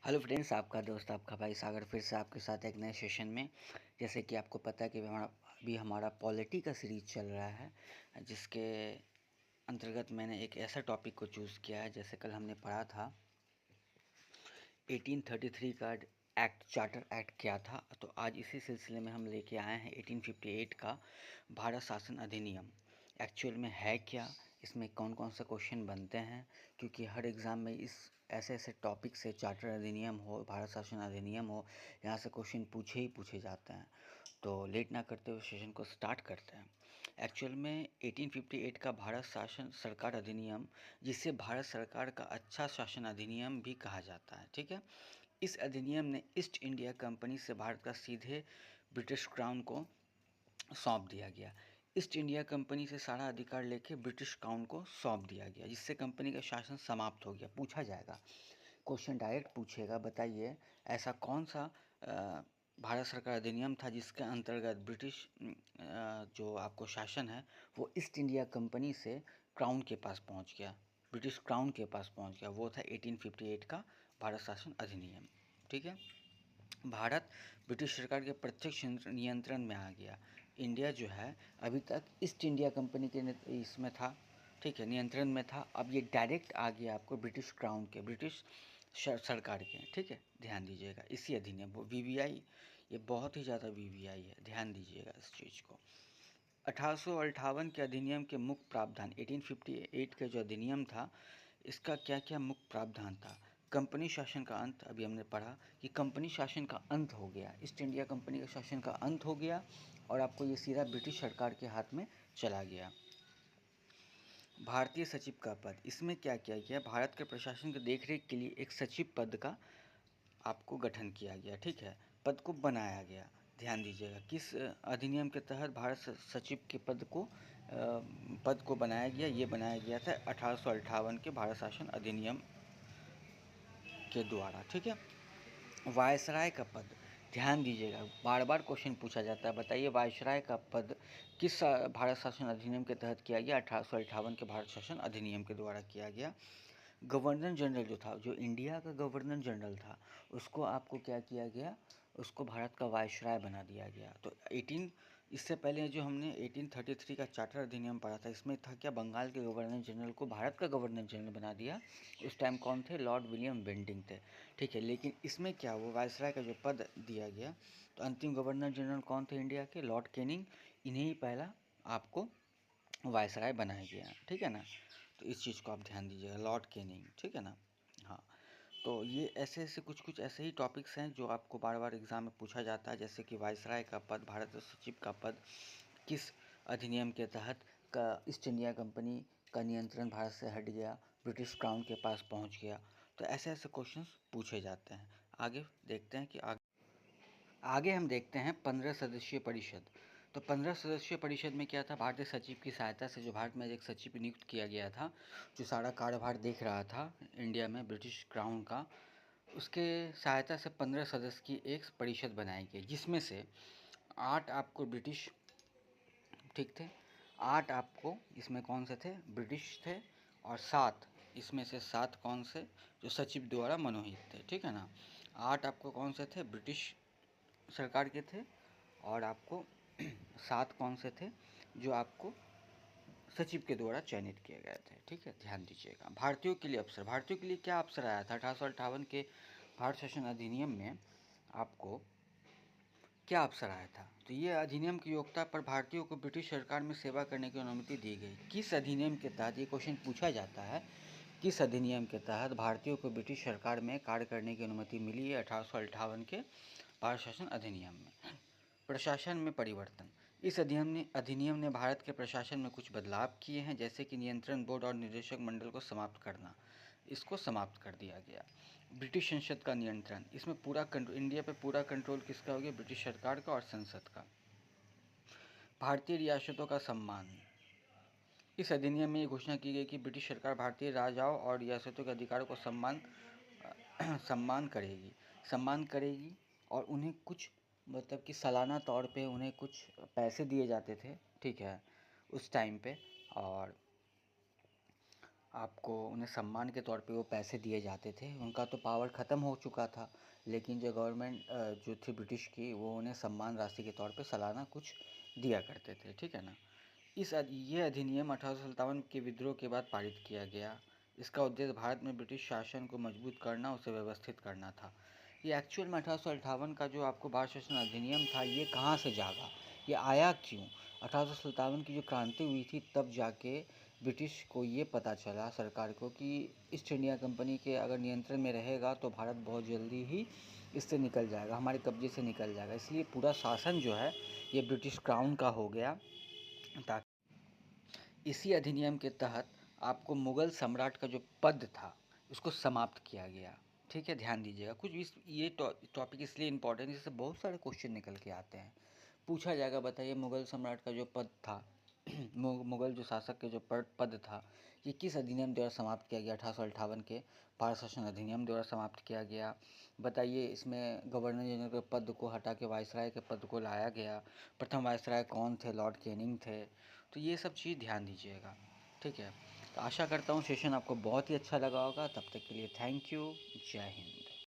Hello friends, आपका दोस्त आपका भाई सागर फिर से आपके साथ एक नए सेशन में। जैसे कि आपको पता है कि अभी हमारा पॉलिटी का सीरीज चल रहा है, जिसके अंतर्गत मैंने एक ऐसा टॉपिक को चूज़ किया है। जैसे कल हमने पढ़ा था 1833 का एक्ट, चार्टर एक्ट क्या था, तो आज इसी सिलसिले में हम लेके आए हैं 1858 का भारत शासन अधिनियम। एक्चुअल में है क्या, इसमें कौन कौन से क्वेश्चन बनते हैं, क्योंकि हर एग्ज़ाम में इस ऐसे ऐसे टॉपिक से, चार्टर अधिनियम हो, भारत शासन अधिनियम हो, यहाँ से क्वेश्चन पूछे ही पूछे जाते हैं। तो लेट ना करते हुए सेशन को स्टार्ट करते हैं। एक्चुअल में 1858 का भारत शासन सरकार अधिनियम, जिसे भारत सरकार का अच्छा शासन अधिनियम भी कहा जाता है, ठीक है। इस अधिनियम ने ईस्ट इंडिया कंपनी से भारत का सीधे ब्रिटिश क्राउन को सौंप दिया गया। ईस्ट इंडिया कंपनी से सारा अधिकार लेके ब्रिटिश क्राउन को सौंप दिया गया, जिससे कंपनी का शासन समाप्त हो गया। पूछा जाएगा, क्वेश्चन डायरेक्ट पूछेगा, बताइए ऐसा कौन सा भारत सरकार अधिनियम था जिसके अंतर्गत ब्रिटिश जो आपको शासन है वो ईस्ट इंडिया कंपनी से क्राउन के पास पहुंच गया, ब्रिटिश क्राउन के पास पहुंच गया। वो था 1858 का भारत शासन अधिनियम, ठीक है। भारत ब्रिटिश सरकार के प्रत्यक्ष नियंत्रण में आ गया। इंडिया जो है अभी तक ईस्ट इंडिया कंपनी के इसमें था, ठीक है, नियंत्रण में था। अब ये डायरेक्ट आ गया आपको ब्रिटिश क्राउन के, ब्रिटिश सरकार के, ठीक है। ध्यान दीजिएगा इसी अधिनियम को, वीवीआई, ये बहुत ही ज़्यादा वीवीआई है, ध्यान दीजिएगा इस चीज़ को। 1858 के अधिनियम के मुख्य प्रावधान, 1858 का जो अधिनियम था इसका क्या क्या मुख्य प्रावधान था। कंपनी शासन का अंत, अभी हमने पढ़ा कि कंपनी शासन का अंत हो गया, ईस्ट इंडिया कंपनी का शासन का अंत हो गया और आपको ये सीधा ब्रिटिश सरकार के हाथ में चला गया। भारतीय सचिव का पद, इसमें क्या किया गया, भारत के प्रशासन की देखरेख के लिए एक सचिव पद का आपको गठन किया गया, ठीक है, पद को बनाया गया। ध्यान दीजिएगा किस अधिनियम के तहत भारत सचिव के पद को बनाया गया, ये बनाया गया था 1858 के भारत शासन अधिनियम के द्वारा, ठीक है। वायसराय का पद, ध्यान दीजिएगा, बार बार क्वेश्चन पूछा जाता है, बताइए वायसराय का पद किस भारत शासन अधिनियम के तहत किया गया, 1858 के भारत शासन अधिनियम के द्वारा किया गया। गवर्नर जनरल जो था, जो इंडिया का गवर्नर जनरल था, उसको आपको क्या किया गया, उसको भारत का वायसराय बना दिया गया। तो 18 इससे पहले जो हमने 1833 का चार्टर अधिनियम पढ़ा था, इसमें था क्या, बंगाल के गवर्नर जनरल को भारत का गवर्नर जनरल बना दिया। उस टाइम कौन थे, लॉर्ड विलियम बेंटिंग थे, ठीक है। लेकिन इसमें क्या, वो वायसराय का जो पद दिया गया, तो अंतिम गवर्नर जनरल कौन थे इंडिया के, लॉर्ड कैनिंग, इन्हें ही पहला आपको वायसराय बनाया गया, ठीक है ना। तो इस चीज़ को आप ध्यान दीजिएगा, लॉर्ड कैनिंग, ठीक है ना। हाँ, तो ये ऐसे ऐसे कुछ कुछ ऐसे ही टॉपिक्स हैं जो आपको बार बार एग्ज़ाम में पूछा जाता है। जैसे कि वायसराय का पद, भारत सचिव का पद किस अधिनियम के तहत का ईस्ट इंडिया कंपनी का नियंत्रण भारत से हट गया, ब्रिटिश क्राउन के पास पहुंच गया। तो ऐसे ऐसे क्वेश्चंस पूछे जाते हैं। आगे देखते हैं कि आगे हम देखते हैं 15 सदस्यीय परिषद। तो 15 सदस्यीय परिषद में क्या था, भारतीय सचिव की सहायता से, जो भारत में एक सचिव नियुक्त किया गया था, जो सारा कार्यभार देख रहा था इंडिया में ब्रिटिश क्राउन का, उसके सहायता से 15 सदस्य की एक परिषद बनाई गई, जिसमें से 8 आपको ब्रिटिश, ठीक थे, 8 आपको इसमें कौन से थे, ब्रिटिश थे, और 7 इसमें से 7 कौन से, जो सचिव द्वारा मनोनीत थे, ठीक है ना। 8 आपको कौन से थे, ब्रिटिश सरकार के थे, और आपको 7 कौन से थे, जो आपको सचिव के द्वारा चयनित किए गए थे, ठीक है। ध्यान दीजिएगा, भारतीयों के लिए अवसर, भारतीयों के लिए क्या अवसर आया था 1858 के भारत शासन अधिनियम में, आपको क्या अवसर आया था। तो ये अधिनियम की योग्यता पर भारतीयों को ब्रिटिश सरकार में सेवा करने की अनुमति दी गई। किस अधिनियम के तहत, ये क्वेश्चन पूछा जाता है, किस अधिनियम के तहत भारतीयों को ब्रिटिश सरकार में कार्य करने की अनुमति मिली है 1858 के भारत शासन अधिनियम में। प्रशासन में परिवर्तन, इस अधिनियम ने भारत के प्रशासन में कुछ बदलाव किए हैं, जैसे कि नियंत्रण बोर्ड और निदेशक मंडल को समाप्त करना, इसको समाप्त कर दिया गया। ब्रिटिश संसद का नियंत्रण, इसमें पूरा कंट्रोल, इंडिया पे पूरा कंट्रोल किसका हो गया, ब्रिटिश सरकार का और संसद का। भारतीय रियासतों का सम्मान, इस अधिनियम में ये घोषणा की गई कि ब्रिटिश सरकार भारतीय राजाओं और रियासतों के अधिकारों को सम्मान करेगी, और उन्हें कुछ, मतलब कि सालाना तौर पे उन्हें कुछ पैसे दिए जाते थे, ठीक है, उस टाइम पे। और आपको उन्हें सम्मान के तौर पे वो पैसे दिए जाते थे। उनका तो पावर ख़त्म हो चुका था, लेकिन जो गवर्नमेंट जो थी ब्रिटिश की, वो उन्हें सम्मान राशि के तौर पे सालाना कुछ दिया करते थे, ठीक है ना। ये अधिनियम 1857 के विद्रोह के बाद पारित किया गया। इसका उद्देश्य भारत में ब्रिटिश शासन को मजबूत करना, उसे व्यवस्थित करना था। ये एक्चुअल में 1858 का जो आपको भारत शासन अधिनियम था, ये कहाँ से जागा, ये आया क्यों? 1857 की जो क्रांति हुई थी, तब जाके ब्रिटिश को ये पता चला, सरकार को, कि ईस्ट इंडिया कंपनी के अगर नियंत्रण में रहेगा तो भारत बहुत जल्दी ही इससे निकल जाएगा, हमारे कब्जे से निकल जाएगा। इसलिए पूरा शासन जो है ये ब्रिटिश क्राउन का हो गया। इसी अधिनियम के तहत आपको मुग़ल सम्राट का जो पद था, उसको समाप्त किया गया, ठीक है। ध्यान दीजिएगा, कुछ इस ये टॉपिक इसलिए इम्पोर्टेंट है, इससे बहुत सारे क्वेश्चन निकल के आते हैं। पूछा जाएगा, बताइए मुग़ल सम्राट का जो पद था, मुग़ल जो शासक के जो पद था, ये किस अधिनियम द्वारा समाप्त किया गया? 1858 के भारत शासन अधिनियम द्वारा समाप्त किया गया। बताइए, इसमें गवर्नर जनरल के पद को हटा के वायसराय के पद को लाया गया। प्रथम वायसराय कौन थे? लॉर्ड कैनिंग थे। तो ये सब चीज़ ध्यान दीजिएगा, ठीक है। तो आशा करता हूँ सेशन आपको बहुत ही अच्छा लगा होगा। तब तक के लिए थैंक यू। जय हिंद।